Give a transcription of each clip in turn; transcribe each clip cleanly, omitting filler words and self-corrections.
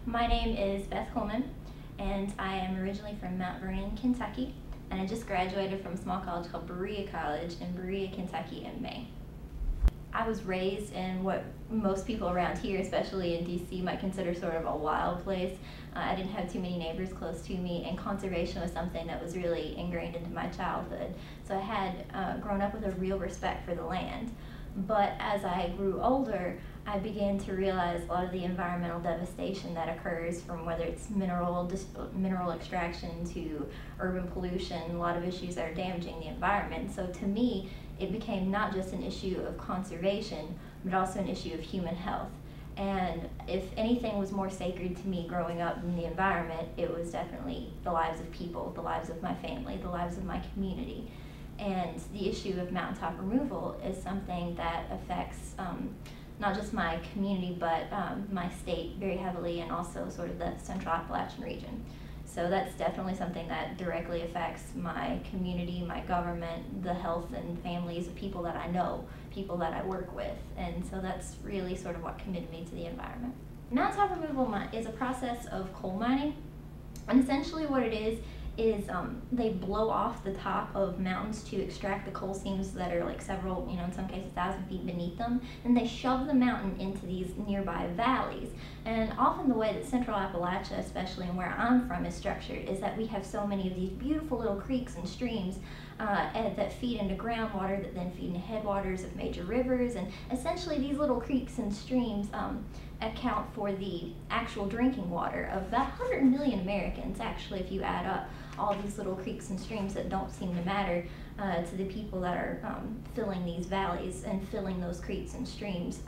My name is Beth Coleman, and I am originally from Mount Vernon, Kentucky, and I just graduated from a small college called Berea College in Berea, Kentucky in May. I was raised in what most people around here, especially in DC, might consider sort of a wild place. I didn't have too many neighbors close to me, and conservation was something that was really ingrained into my childhood. So I had grown up with a real respect for the land. But as I grew older, I began to realize a lot of the environmental devastation that occurs from whether it's mineral extraction to urban pollution, a lot of issues that are damaging the environment. So to me, it became not just an issue of conservation, but also an issue of human health. And if anything was more sacred to me growing up in the environment, it was definitely the lives of people, the lives of my family, the lives of my community. And the issue of mountaintop removal is something that affects not just my community, but my state very heavily, and also sort of the Central Appalachian region. So that's definitely something that directly affects my community, my government, the health and families of people that I know, people that I work with. And so that's really sort of what committed me to the environment. Mountaintop removal is a process of coal mining. And essentially what it is they blow off the top of mountains to extract the coal seams that are like several, in some cases 1,000 feet beneath them, and they shove the mountain into these nearby valleys. And often the way that Central Appalachia, especially and where I'm from, is structured is that we have so many of these beautiful little creeks and streams that feed into groundwater, that then feed into headwaters of major rivers, and essentially these little creeks and streams account for the actual drinking water of about 100 million Americans, actually, if you add up all these little creeks and streams that don't seem to matter to the people that are filling these valleys and filling those creeks and streams.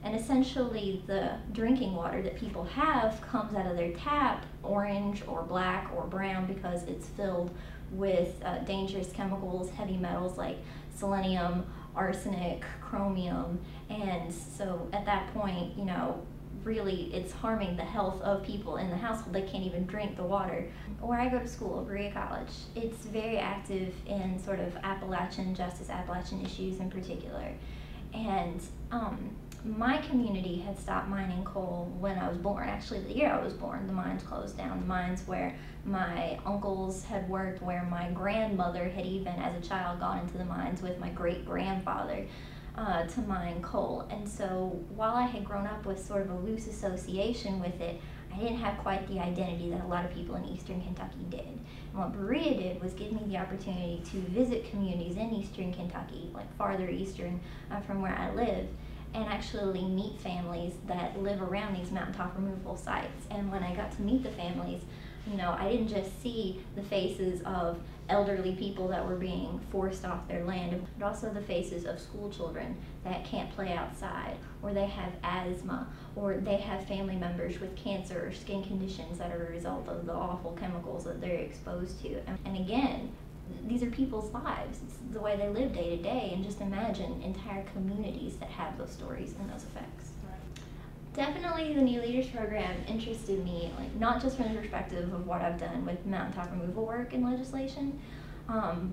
And essentially the drinking water that people have comes out of their tap, orange or black or brown, because it's filled with dangerous chemicals, heavy metals like selenium, arsenic, chromium. And so at that point, really it's harming the health of people in the household. They can't even drink the water. Where I go to school, Berea College, it's very active in sort of Appalachian justice, Appalachian issues in particular. And my community had stopped mining coal when I was born. Actually, the year I was born, the mines closed down. The mines where my uncles had worked, where my grandmother had even as a child gone into the mines with my great-grandfather to mine coal. And so while I had grown up with sort of a loose association with it, I didn't have quite the identity that a lot of people in eastern Kentucky did. And what Berea did was give me the opportunity to visit communities in eastern Kentucky, like farther eastern from where I live, and actually meet families that live around these mountaintop removal sites. And when I got to meet the families, I didn't just see the faces of elderly people that were being forced off their land, but also the faces of school children that can't play outside, or they have asthma, or they have family members with cancer or skin conditions that are a result of the awful chemicals that they're exposed to. And again, these are people's lives. It's the way they live day to day, and just imagine entire communities that have those stories and those effects. Definitely the New Leaders program interested me, not just from the perspective of what I've done with mountaintop removal work and legislation,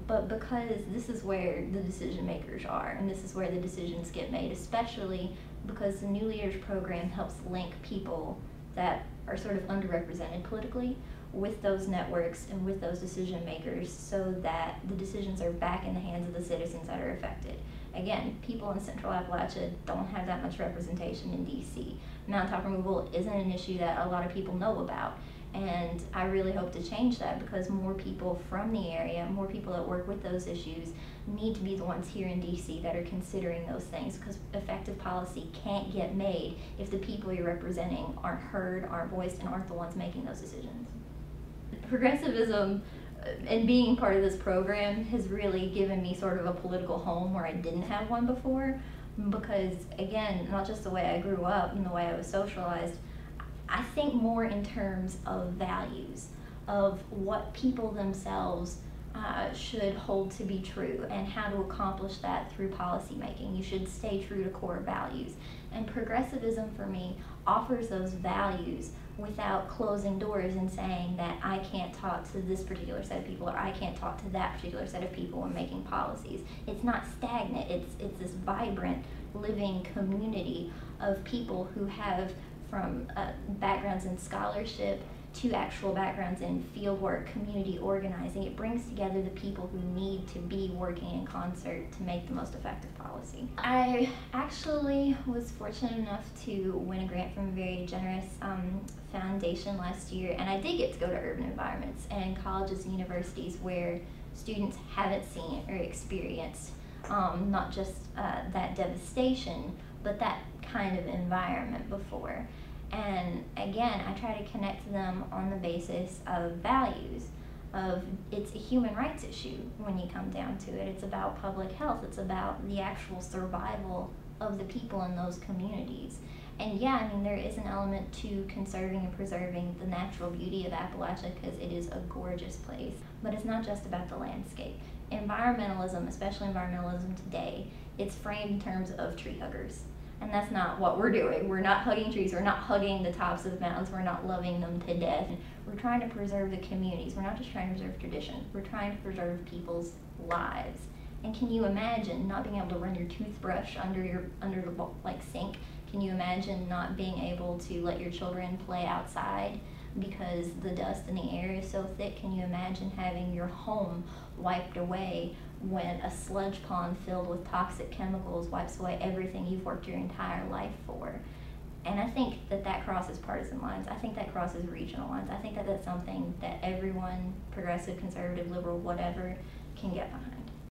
but because this is where the decision makers are, and this is where the decisions get made, especially because the New Leaders program helps link people that are sort of underrepresented politically with those networks and with those decision makers, so that the decisions are back in the hands of the citizens that are affected. Again, people in Central Appalachia don't have that much representation in DC. Mountaintop removal isn't an issue that a lot of people know about, and I really hope to change that, because more people from the area, more people that work with those issues, need to be the ones here in DC that are considering those things, because effective policy can't get made if the people you're representing aren't heard, aren't voiced, and aren't the ones making those decisions. Progressivism and being part of this program has really given me sort of a political home where I didn't have one before, because again, not just the way I grew up and the way I was socialized, I think more in terms of values, of what people themselves should hold to be true, and how to accomplish that through policy making. You should stay true to core values. And progressivism for me offers those values without closing doors and saying that I can't talk to this particular set of people, or I can't talk to that particular set of people when making policies. It's not stagnant, it's this vibrant, living community of people who have from backgrounds in scholarship to actual backgrounds in fieldwork, community organizing. It brings together the people who need to be working in concert to make the most effective policy. I actually was fortunate enough to win a grant from a very generous foundation last year, and I did get to go to urban environments and colleges and universities where students haven't seen or experienced not just that devastation, but that kind of environment before. And again, I try to connect them on the basis of values, of it's a human rights issue when you come down to it. It's about public health. It's about the actual survival of the people in those communities. And yeah, I mean, there is an element to conserving and preserving the natural beauty of Appalachia because it is a gorgeous place. But it's not just about the landscape. Environmentalism, especially environmentalism today, it's framed in terms of tree huggers. And that's not what we're doing. We're not hugging trees. We're not hugging the tops of the mountains. We're not loving them to death. We're trying to preserve the communities. We're not just trying to preserve tradition. We're trying to preserve people's lives. And can you imagine not being able to run your toothbrush under the sink? Can you imagine not being able to let your children play outside because the dust in the air is so thick? Can you imagine having your home wiped away when a sludge pond filled with toxic chemicals wipes away everything you've worked your entire life for? And I think that that crosses partisan lines. I think that crosses regional lines. I think that that's something that everyone, progressive, conservative, liberal, whatever, can get behind.